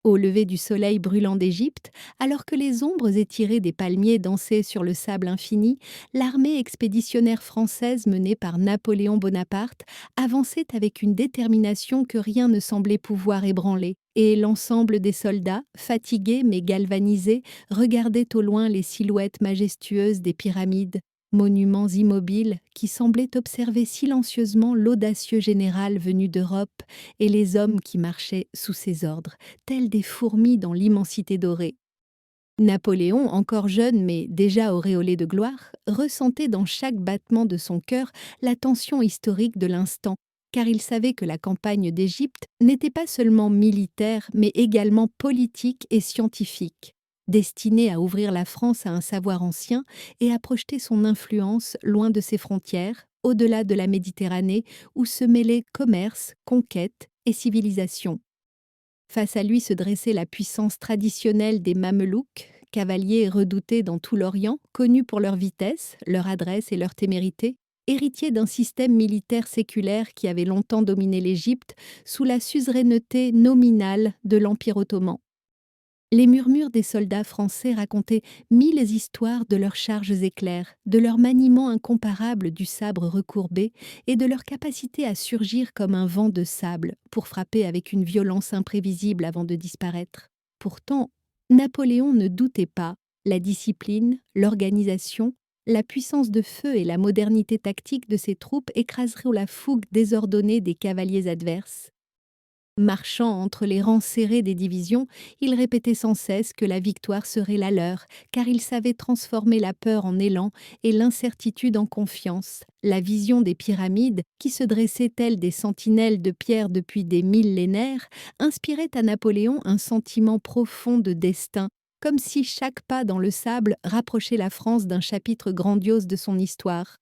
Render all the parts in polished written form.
Au lever du soleil brûlant d'Égypte, alors que les ombres étirées des palmiers dansaient sur le sable infini, l'armée expéditionnaire française menée par Napoléon Bonaparte avançait avec une détermination que rien ne semblait pouvoir ébranler. Et l'ensemble des soldats, fatigués mais galvanisés, regardaient au loin les silhouettes majestueuses des pyramides, monuments immobiles qui semblaient observer silencieusement l'audacieux général venu d'Europe et les hommes qui marchaient sous ses ordres, tels des fourmis dans l'immensité dorée. Napoléon, encore jeune mais déjà auréolé de gloire, ressentait dans chaque battement de son cœur la tension historique de l'instant, car il savait que la campagne d'Égypte n'était pas seulement militaire, mais également politique et scientifique, destinée à ouvrir la France à un savoir ancien et à projeter son influence loin de ses frontières, au-delà de la Méditerranée, où se mêlaient commerce, conquête et civilisation. Face à lui se dressait la puissance traditionnelle des Mamelouks, cavaliers redoutés dans tout l'Orient, connus pour leur vitesse, leur adresse et leur témérité, héritiers d'un système militaire séculaire qui avait longtemps dominé l'Égypte sous la suzeraineté nominale de l'Empire ottoman. Les murmures des soldats français racontaient mille histoires de leurs charges éclairs, de leur maniement incomparable du sabre recourbé et de leur capacité à surgir comme un vent de sable pour frapper avec une violence imprévisible avant de disparaître. Pourtant, Napoléon ne doutait pas. La discipline, l'organisation, la puissance de feu et la modernité tactique de ses troupes écraseraient la fougue désordonnée des cavaliers adverses. Marchant entre les rangs serrés des divisions, il répétait sans cesse que la victoire serait la leur, car il savait transformer la peur en élan et l'incertitude en confiance. La vision des pyramides, qui se dressaient telles des sentinelles de pierre depuis des millénaires, inspirait à Napoléon un sentiment profond de destin, comme si chaque pas dans le sable rapprochait la France d'un chapitre grandiose de son histoire.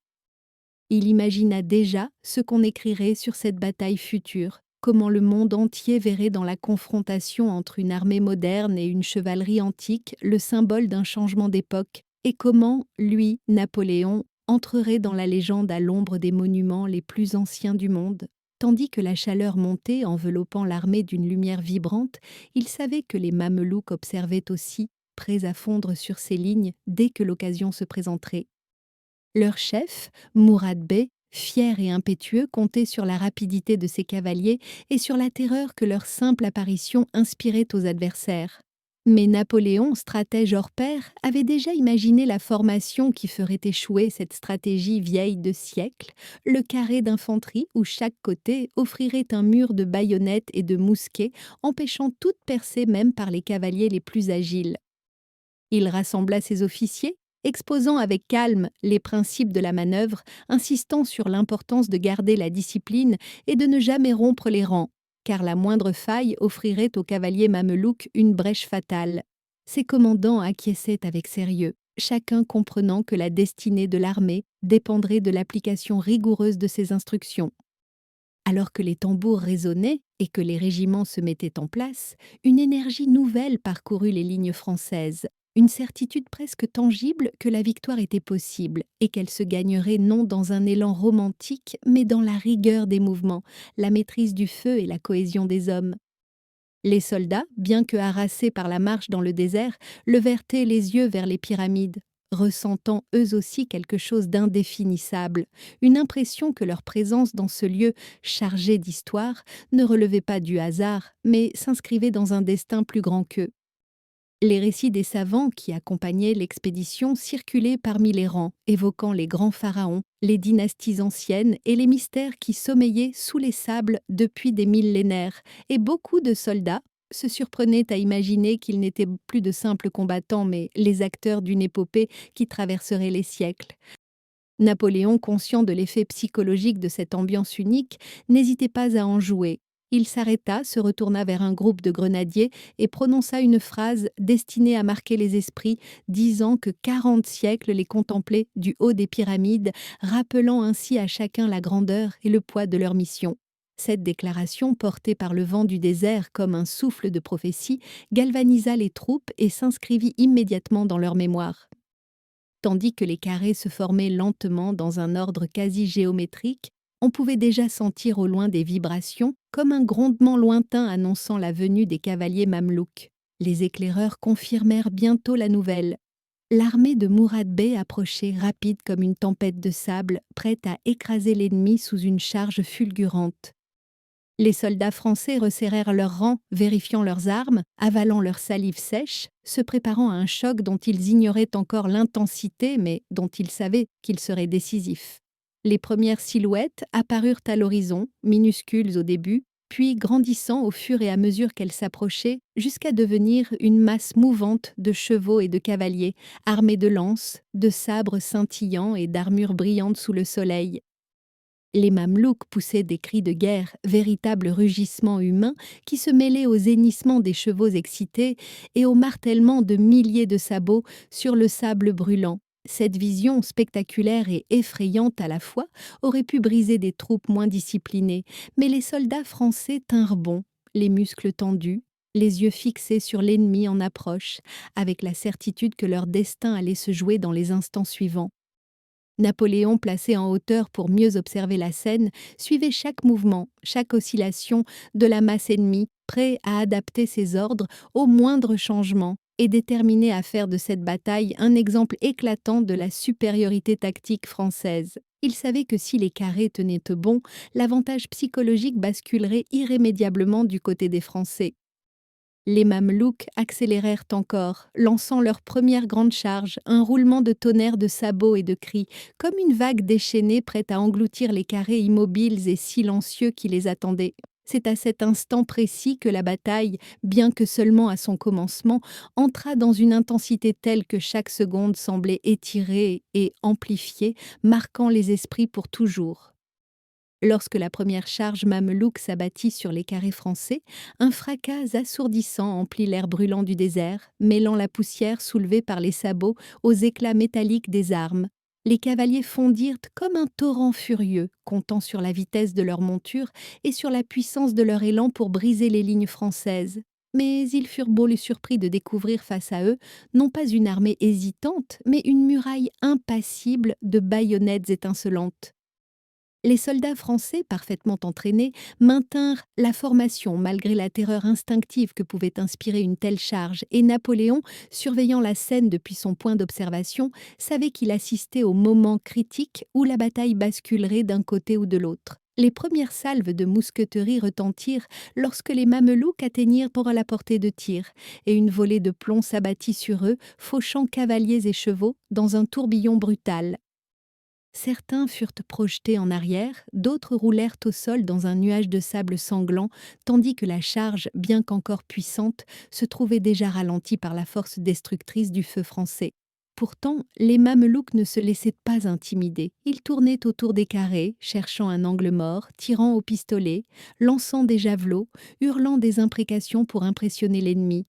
Il imagina déjà ce qu'on écrirait sur cette bataille future, comment le monde entier verrait dans la confrontation entre une armée moderne et une chevalerie antique le symbole d'un changement d'époque, et comment, lui, Napoléon, entrerait dans la légende à l'ombre des monuments les plus anciens du monde. Tandis que la chaleur montait enveloppant l'armée d'une lumière vibrante, il savait que les Mamelouks observaient aussi, prêts à fondre sur ces lignes dès que l'occasion se présenterait. Leur chef, Mourad Bey, fier et impétueux, comptait sur la rapidité de ses cavaliers et sur la terreur que leur simple apparition inspirait aux adversaires. Mais Napoléon, stratège hors pair, avait déjà imaginé la formation qui ferait échouer cette stratégie vieille de siècles, le carré d'infanterie où chaque côté offrirait un mur de baïonnettes et de mousquets, empêchant toute percée même par les cavaliers les plus agiles. Il rassembla ses officiers, exposant avec calme les principes de la manœuvre, insistant sur l'importance de garder la discipline et de ne jamais rompre les rangs, car la moindre faille offrirait aux cavaliers mamelouks une brèche fatale. Ses commandants acquiesçaient avec sérieux, chacun comprenant que la destinée de l'armée dépendrait de l'application rigoureuse de ses instructions. Alors que les tambours résonnaient et que les régiments se mettaient en place, une énergie nouvelle parcourut les lignes françaises, une certitude presque tangible que la victoire était possible et qu'elle se gagnerait non dans un élan romantique, mais dans la rigueur des mouvements, la maîtrise du feu et la cohésion des hommes. Les soldats, bien que harassés par la marche dans le désert, levèrent les yeux vers les pyramides, ressentant eux aussi quelque chose d'indéfinissable, une impression que leur présence dans ce lieu chargé d'histoire ne relevait pas du hasard, mais s'inscrivait dans un destin plus grand qu'eux. Les récits des savants qui accompagnaient l'expédition circulaient parmi les rangs, évoquant les grands pharaons, les dynasties anciennes et les mystères qui sommeillaient sous les sables depuis des millénaires, et beaucoup de soldats se surprenaient à imaginer qu'ils n'étaient plus de simples combattants, mais les acteurs d'une épopée qui traverserait les siècles. Napoléon, conscient de l'effet psychologique de cette ambiance unique, n'hésitait pas à en jouer. Il s'arrêta, se retourna vers un groupe de grenadiers et prononça une phrase destinée à marquer les esprits, disant que 40 siècles les contemplaient du haut des pyramides, rappelant ainsi à chacun la grandeur et le poids de leur mission. Cette déclaration, portée par le vent du désert comme un souffle de prophétie, galvanisa les troupes et s'inscrivit immédiatement dans leur mémoire. Tandis que les carrés se formaient lentement dans un ordre quasi géométrique, on pouvait déjà sentir au loin des vibrations comme un grondement lointain annonçant la venue des cavaliers mamelouks. Les éclaireurs confirmèrent bientôt la nouvelle. L'armée de Mourad Bey approchait rapide comme une tempête de sable, prête à écraser l'ennemi sous une charge fulgurante. Les soldats français resserrèrent leurs rangs, vérifiant leurs armes, avalant leur salive sèche, se préparant à un choc dont ils ignoraient encore l'intensité, mais dont ils savaient qu'il serait décisif. Les premières silhouettes apparurent à l'horizon, minuscules au début, puis grandissant au fur et à mesure qu'elles s'approchaient, jusqu'à devenir une masse mouvante de chevaux et de cavaliers, armés de lances, de sabres scintillants et d'armures brillantes sous le soleil. Les Mamelouks poussaient des cris de guerre, véritables rugissements humains qui se mêlaient aux hennissements des chevaux excités et au martèlement de milliers de sabots sur le sable brûlant. Cette vision spectaculaire et effrayante à la fois aurait pu briser des troupes moins disciplinées, mais les soldats français tinrent bon, les muscles tendus, les yeux fixés sur l'ennemi en approche, avec la certitude que leur destin allait se jouer dans les instants suivants. Napoléon, placé en hauteur pour mieux observer la scène, suivait chaque mouvement, chaque oscillation de la masse ennemie, prêt à adapter ses ordres au moindre changement et déterminé à faire de cette bataille un exemple éclatant de la supériorité tactique française. Il savait que si les carrés tenaient bon, l'avantage psychologique basculerait irrémédiablement du côté des Français. Les Mamelouks accélérèrent encore, lançant leur première grande charge, un roulement de tonnerre de sabots et de cris, comme une vague déchaînée prête à engloutir les carrés immobiles et silencieux qui les attendaient. C'est à cet instant précis que la bataille, bien que seulement à son commencement, entra dans une intensité telle que chaque seconde semblait étirée et amplifiée, marquant les esprits pour toujours. Lorsque la première charge mamelouk s'abattit sur les carrés français, un fracas assourdissant emplit l'air brûlant du désert, mêlant la poussière soulevée par les sabots aux éclats métalliques des armes. Les cavaliers fondirent comme un torrent furieux, comptant sur la vitesse de leur monture et sur la puissance de leur élan pour briser les lignes françaises. Mais ils furent beaux les surpris de découvrir face à eux, non pas une armée hésitante, mais une muraille impassible de baïonnettes étincelantes. Les soldats français, parfaitement entraînés, maintinrent la formation malgré la terreur instinctive que pouvait inspirer une telle charge, et Napoléon, surveillant la scène depuis son point d'observation, savait qu'il assistait au moment critique où la bataille basculerait d'un côté ou de l'autre. Les premières salves de mousqueterie retentirent lorsque les Mamelouks atteignirent pour la portée de tir, et une volée de plomb s'abattit sur eux, fauchant cavaliers et chevaux dans un tourbillon brutal. Certains furent projetés en arrière, d'autres roulèrent au sol dans un nuage de sable sanglant, tandis que la charge, bien qu'encore puissante, se trouvait déjà ralentie par la force destructrice du feu français. Pourtant, les Mamelouks ne se laissaient pas intimider. Ils tournaient autour des carrés, cherchant un angle mort, tirant au pistolet, lançant des javelots, hurlant des imprécations pour impressionner l'ennemi.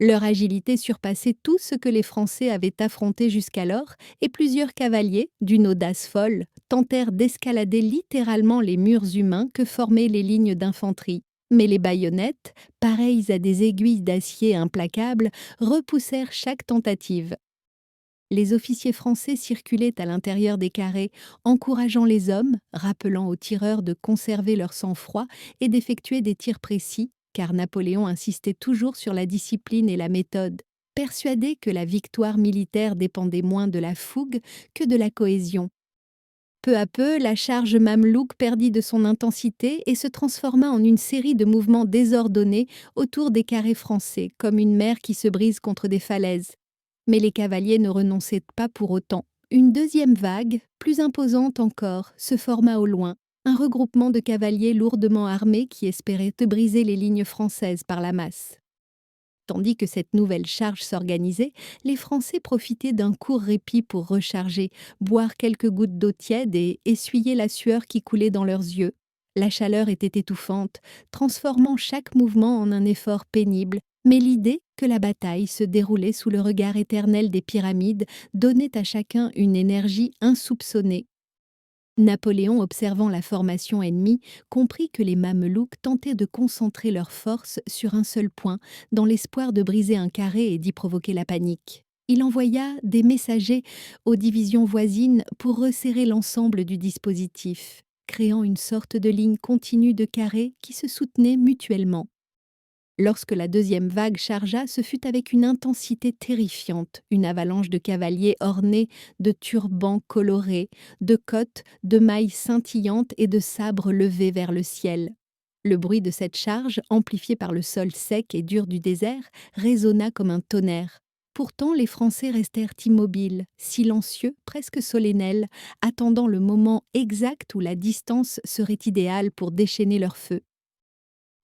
Leur agilité surpassait tout ce que les Français avaient affronté jusqu'alors, et plusieurs cavaliers, d'une audace folle, tentèrent d'escalader littéralement les murs humains que formaient les lignes d'infanterie. Mais les baïonnettes, pareilles à des aiguilles d'acier implacables, repoussèrent chaque tentative. Les officiers français circulaient à l'intérieur des carrés, encourageant les hommes, rappelant aux tireurs de conserver leur sang-froid et d'effectuer des tirs précis, car Napoléon insistait toujours sur la discipline et la méthode, persuadé que la victoire militaire dépendait moins de la fougue que de la cohésion. Peu à peu, la charge mamelouk perdit de son intensité et se transforma en une série de mouvements désordonnés autour des carrés français, comme une mer qui se brise contre des falaises. Mais les cavaliers ne renonçaient pas pour autant. Une deuxième vague, plus imposante encore, se forma au loin, un regroupement de cavaliers lourdement armés qui espéraient briser les lignes françaises par la masse. Tandis que cette nouvelle charge s'organisait, les Français profitaient d'un court répit pour recharger, boire quelques gouttes d'eau tiède et essuyer la sueur qui coulait dans leurs yeux. La chaleur était étouffante, transformant chaque mouvement en un effort pénible, mais l'idée que la bataille se déroulait sous le regard éternel des pyramides donnait à chacun une énergie insoupçonnée. Napoléon, observant la formation ennemie, comprit que les Mamelouks tentaient de concentrer leurs forces sur un seul point, dans l'espoir de briser un carré et d'y provoquer la panique. Il envoya des messagers aux divisions voisines pour resserrer l'ensemble du dispositif. créant une sorte de ligne continue de carrés qui se soutenaient mutuellement. Lorsque la deuxième vague chargea, ce fut avec une intensité terrifiante, une avalanche de cavaliers ornés de turbans colorés, de cottes, de mailles scintillantes et de sabres levés vers le ciel. Le bruit de cette charge, amplifié par le sol sec et dur du désert, résonna comme un tonnerre. Pourtant, les Français restèrent immobiles, silencieux, presque solennels, attendant le moment exact où la distance serait idéale pour déchaîner leur feu.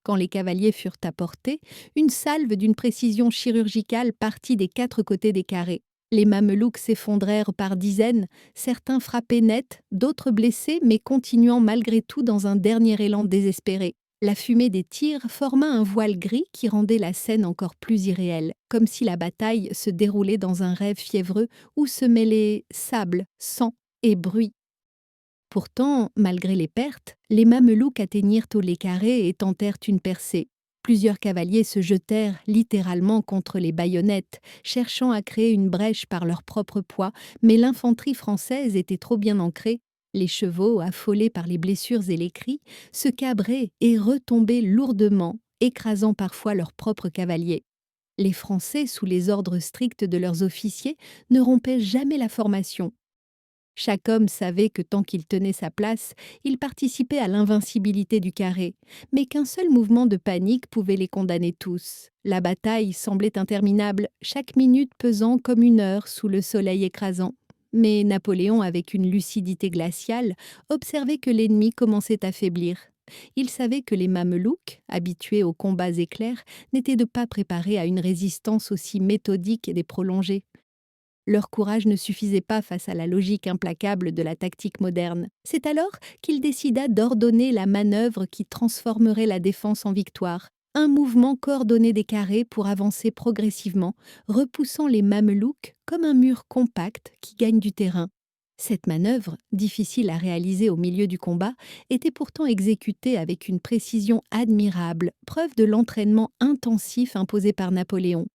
Quand les cavaliers furent à portée, une salve d'une précision chirurgicale partit des quatre côtés des carrés. Les mamelouks s'effondrèrent par dizaines, certains frappés net, d'autres blessés, mais continuant malgré tout dans un dernier élan désespéré. La fumée des tirs forma un voile gris qui rendait la scène encore plus irréelle, comme si la bataille se déroulait dans un rêve fiévreux où se mêlaient sable, sang et bruit. Pourtant, malgré les pertes, les mamelouks atteignirent tous les carrés et tentèrent une percée. Plusieurs cavaliers se jetèrent littéralement contre les baïonnettes, cherchant à créer une brèche par leur propre poids, mais l'infanterie française était trop bien ancrée. Les chevaux, affolés par les blessures et les cris, se cabraient et retombaient lourdement, écrasant parfois leurs propres cavaliers. Les Français, sous les ordres stricts de leurs officiers, ne rompaient jamais la formation. Chaque homme savait que tant qu'il tenait sa place, il participait à l'invincibilité du carré, mais qu'un seul mouvement de panique pouvait les condamner tous. La bataille semblait interminable, chaque minute pesant comme une heure sous le soleil écrasant. Mais Napoléon, avec une lucidité glaciale, observait que l'ennemi commençait à faiblir. Il savait que les Mamelouks, habitués aux combats éclairs, n'étaient pas préparés à une résistance aussi méthodique et prolongée. Leur courage ne suffisait pas face à la logique implacable de la tactique moderne. C'est alors qu'il décida d'ordonner la manœuvre qui transformerait la défense en victoire. Un mouvement coordonné des carrés pour avancer progressivement, repoussant les Mamelouks comme un mur compact qui gagne du terrain. Cette manœuvre, difficile à réaliser au milieu du combat, était pourtant exécutée avec une précision admirable, preuve de l'entraînement intensif imposé par Napoléon.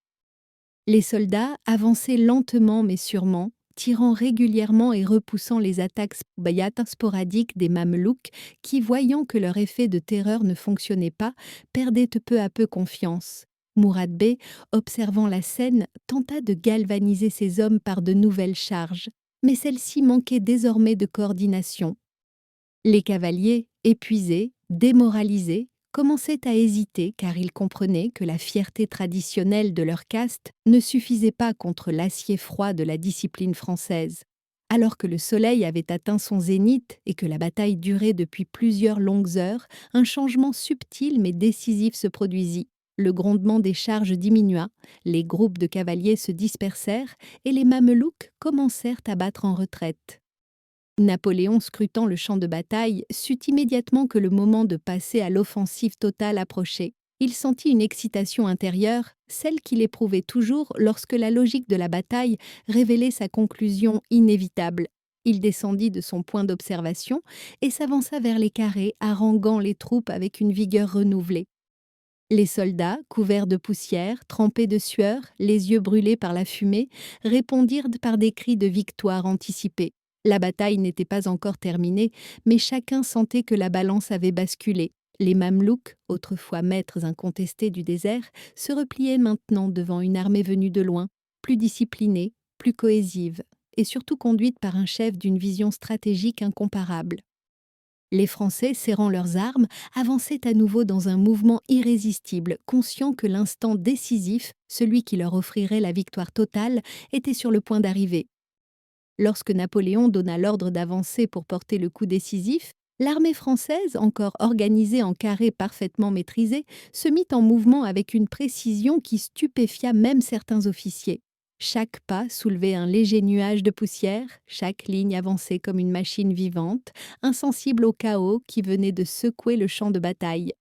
Les soldats avançaient lentement mais sûrement, tirant régulièrement et repoussant les attaques sporadiques des Mamelouks qui, voyant que leur effet de terreur ne fonctionnait pas, perdaient peu à peu confiance. Mourad Bey, observant la scène, tenta de galvaniser ses hommes par de nouvelles charges, mais celles-ci manquaient désormais de coordination. Les cavaliers, épuisés, démoralisés, commençaient à hésiter car ils comprenaient que la fierté traditionnelle de leur caste ne suffisait pas contre l'acier froid de la discipline française. Alors que le soleil avait atteint son zénith et que la bataille durait depuis plusieurs longues heures, un changement subtil mais décisif se produisit. Le grondement des charges diminua, les groupes de cavaliers se dispersèrent et les Mamelouks commencèrent à battre en retraite. Napoléon, scrutant le champ de bataille, sut immédiatement que le moment de passer à l'offensive totale approchait. Il sentit une excitation intérieure, celle qu'il éprouvait toujours lorsque la logique de la bataille révélait sa conclusion inévitable. Il descendit de son point d'observation et s'avança vers les carrés, haranguant les troupes avec une vigueur renouvelée. Les soldats, couverts de poussière, trempés de sueur, les yeux brûlés par la fumée, répondirent par des cris de victoire anticipée. La bataille n'était pas encore terminée, mais chacun sentait que la balance avait basculé. Les Mamelouks, autrefois maîtres incontestés du désert, se repliaient maintenant devant une armée venue de loin, plus disciplinée, plus cohésive, et surtout conduite par un chef d'une vision stratégique incomparable. Les Français, serrant leurs armes, avançaient à nouveau dans un mouvement irrésistible, conscients que l'instant décisif, celui qui leur offrirait la victoire totale, était sur le point d'arriver. Lorsque Napoléon donna l'ordre d'avancer pour porter le coup décisif, l'armée française, encore organisée en carrés parfaitement maîtrisés, se mit en mouvement avec une précision qui stupéfia même certains officiers. Chaque pas soulevait un léger nuage de poussière, chaque ligne avançait comme une machine vivante, insensible au chaos qui venait de secouer le champ de bataille.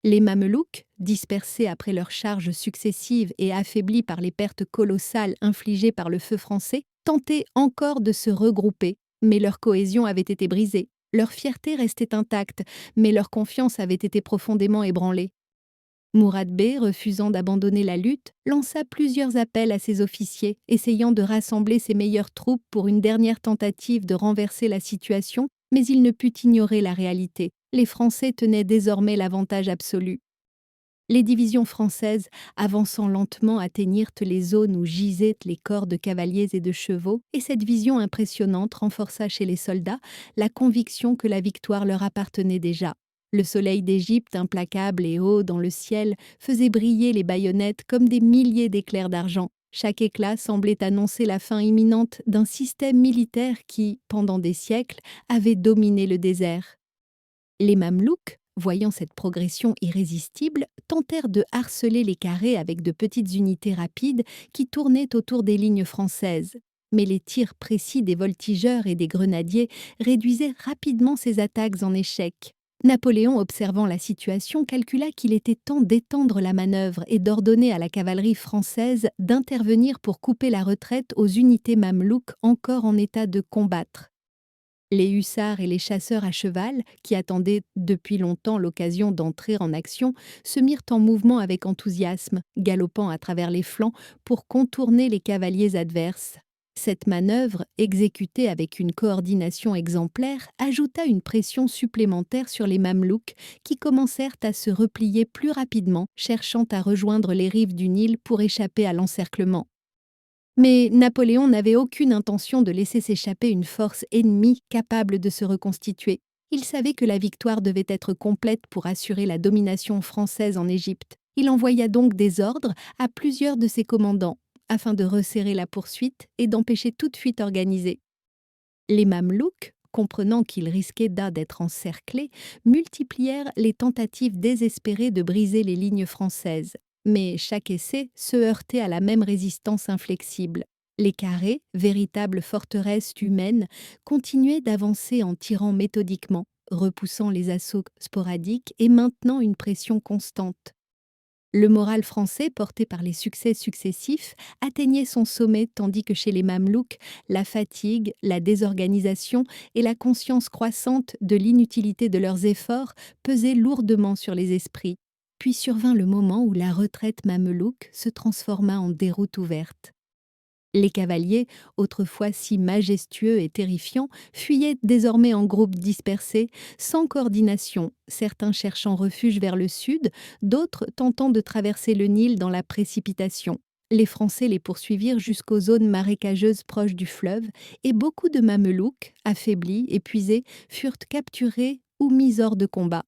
Les Mamelouks, dispersés après leurs charges successives et affaiblis par les pertes colossales infligées par le feu français, tentaient encore de se regrouper, mais leur cohésion avait été brisée. Leur fierté restait intacte, mais leur confiance avait été profondément ébranlée. Mourad Bey, refusant d'abandonner la lutte, lança plusieurs appels à ses officiers, essayant de rassembler ses meilleures troupes pour une dernière tentative de renverser la situation, Mais il ne put ignorer la réalité. Les Français tenaient désormais l'avantage absolu. Les divisions françaises, avançant lentement, atteignirent les zones où gisaient les corps de cavaliers et de chevaux, et cette vision impressionnante renforça chez les soldats la conviction que la victoire leur appartenait déjà. Le soleil d'Égypte, implacable et haut dans le ciel, faisait briller les baïonnettes comme des milliers d'éclairs d'argent. Chaque éclat semblait annoncer la fin imminente d'un système militaire qui, pendant des siècles, avait dominé le désert. Les Mamelouks, voyant cette progression irrésistible, tentèrent de harceler les carrés avec de petites unités rapides qui tournaient autour des lignes françaises. Mais les tirs précis des voltigeurs et des grenadiers réduisaient rapidement ces attaques en échec. Napoléon, observant la situation, calcula qu'il était temps d'étendre la manœuvre et d'ordonner à la cavalerie française d'intervenir pour couper la retraite aux unités mamelouks encore en état de combattre. Les hussards et les chasseurs à cheval, qui attendaient depuis longtemps l'occasion d'entrer en action, se mirent en mouvement avec enthousiasme, galopant à travers les flancs pour contourner les cavaliers adverses. Cette manœuvre, exécutée avec une coordination exemplaire, ajouta une pression supplémentaire sur les Mamelouks qui commencèrent à se replier plus rapidement, cherchant à rejoindre les rives du Nil pour échapper à l'encerclement. Mais Napoléon n'avait aucune intention de laisser s'échapper une force ennemie capable de se reconstituer. Il savait que la victoire devait être complète pour assurer la domination française en Égypte. Il envoya donc des ordres à plusieurs de ses commandants, afin de resserrer la poursuite et d'empêcher toute fuite organisée. Les Mamelouks, comprenant qu'ils risquaient d'être encerclés, multiplièrent les tentatives désespérées de briser les lignes françaises. Mais chaque essai se heurtait à la même résistance inflexible. Les carrés, véritables forteresses humaines, continuaient d'avancer en tirant méthodiquement, repoussant les assauts sporadiques et maintenant une pression constante. Le moral français, porté par les succès successifs, atteignait son sommet tandis que chez les Mamelouks, la fatigue, la désorganisation et la conscience croissante de l'inutilité de leurs efforts pesaient lourdement sur les esprits. Puis survint le moment où la retraite mamelouk se transforma en déroute ouverte. Les cavaliers, autrefois si majestueux et terrifiants, fuyaient désormais en groupes dispersés, sans coordination, certains cherchant refuge vers le sud, d'autres tentant de traverser le Nil dans la précipitation. Les Français les poursuivirent jusqu'aux zones marécageuses proches du fleuve, et beaucoup de Mamelouks, affaiblis, épuisés, furent capturés ou mis hors de combat.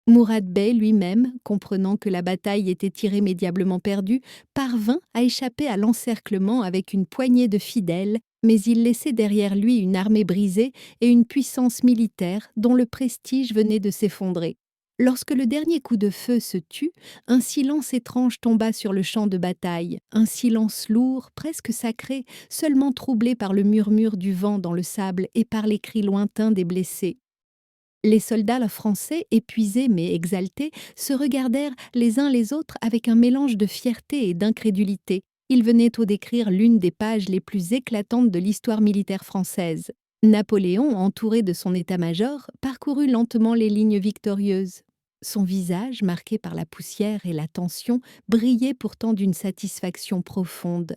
Mourad Bey lui-même, comprenant que la bataille était irrémédiablement perdue, parvint à échapper à l'encerclement avec une poignée de fidèles, mais il laissait derrière lui une armée brisée et une puissance militaire dont le prestige venait de s'effondrer. Lorsque le dernier coup de feu se tut, un silence étrange tomba sur le champ de bataille, un silence lourd, presque sacré, seulement troublé par le murmure du vent dans le sable et par les cris lointains des blessés. Les soldats français, épuisés mais exaltés, se regardèrent les uns les autres avec un mélange de fierté et d'incrédulité. Ils venaient au décrire l'une des pages les plus éclatantes de l'histoire militaire française. Napoléon, entouré de son état-major, parcourut lentement les lignes victorieuses. Son visage, marqué par la poussière et la tension, brillait pourtant d'une satisfaction profonde.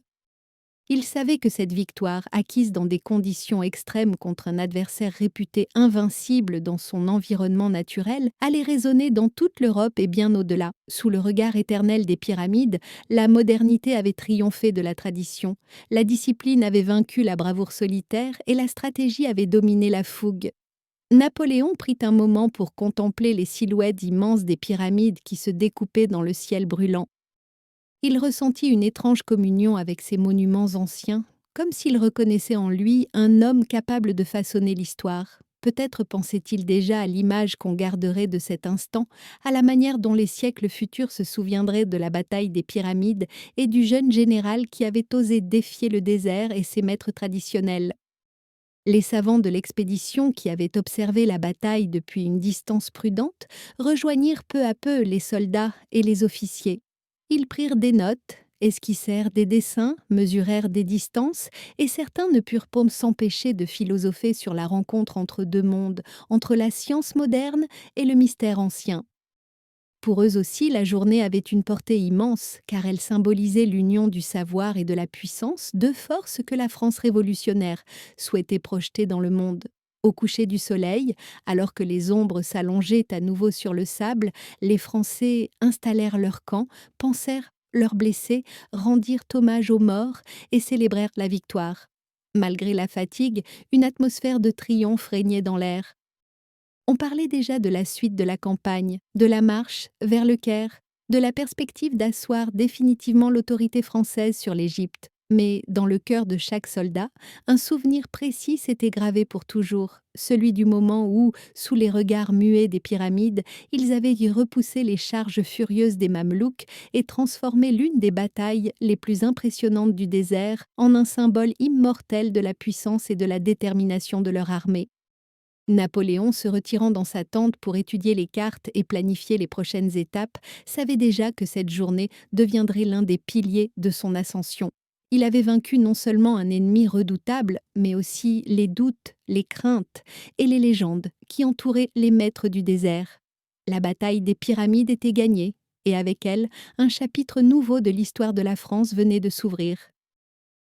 Il savait que cette victoire, acquise dans des conditions extrêmes contre un adversaire réputé invincible dans son environnement naturel, allait résonner dans toute l'Europe et bien au-delà. Sous le regard éternel des pyramides, la modernité avait triomphé de la tradition, la discipline avait vaincu la bravoure solitaire et la stratégie avait dominé la fougue. Napoléon prit un moment pour contempler les silhouettes immenses des pyramides qui se découpaient dans le ciel brûlant. Il ressentit une étrange communion avec ces monuments anciens, comme s'il reconnaissait en lui un homme capable de façonner l'histoire. Peut-être pensait-il déjà à l'image qu'on garderait de cet instant, à la manière dont les siècles futurs se souviendraient de la bataille des pyramides et du jeune général qui avait osé défier le désert et ses maîtres traditionnels. Les savants de l'expédition, qui avaient observé la bataille depuis une distance prudente, rejoignirent peu à peu les soldats et les officiers. Ils prirent des notes, esquissèrent des dessins, mesurèrent des distances, et certains ne purent pas s'empêcher de philosopher sur la rencontre entre deux mondes, entre la science moderne et le mystère ancien. Pour eux aussi, la journée avait une portée immense, car elle symbolisait l'union du savoir et de la puissance, deux forces que la France révolutionnaire souhaitait projeter dans le monde. Au coucher du soleil, alors que les ombres s'allongeaient à nouveau sur le sable, les Français installèrent leur camp, pansèrent leurs blessés, rendirent hommage aux morts et célébrèrent la victoire. Malgré la fatigue, une atmosphère de triomphe régnait dans l'air. On parlait déjà de la suite de la campagne, de la marche vers le Caire, de la perspective d'asseoir définitivement l'autorité française sur l'Égypte. Mais dans le cœur de chaque soldat, un souvenir précis s'était gravé pour toujours, celui du moment où, sous les regards muets des pyramides, ils avaient repoussé les charges furieuses des Mamelouks et transformé l'une des batailles les plus impressionnantes du désert en un symbole immortel de la puissance et de la détermination de leur armée. Napoléon, se retirant dans sa tente pour étudier les cartes et planifier les prochaines étapes, savait déjà que cette journée deviendrait l'un des piliers de son ascension. Il avait vaincu non seulement un ennemi redoutable, mais aussi les doutes, les craintes et les légendes qui entouraient les maîtres du désert. La bataille des pyramides était gagnée, et avec elle, un chapitre nouveau de l'histoire de la France venait de s'ouvrir.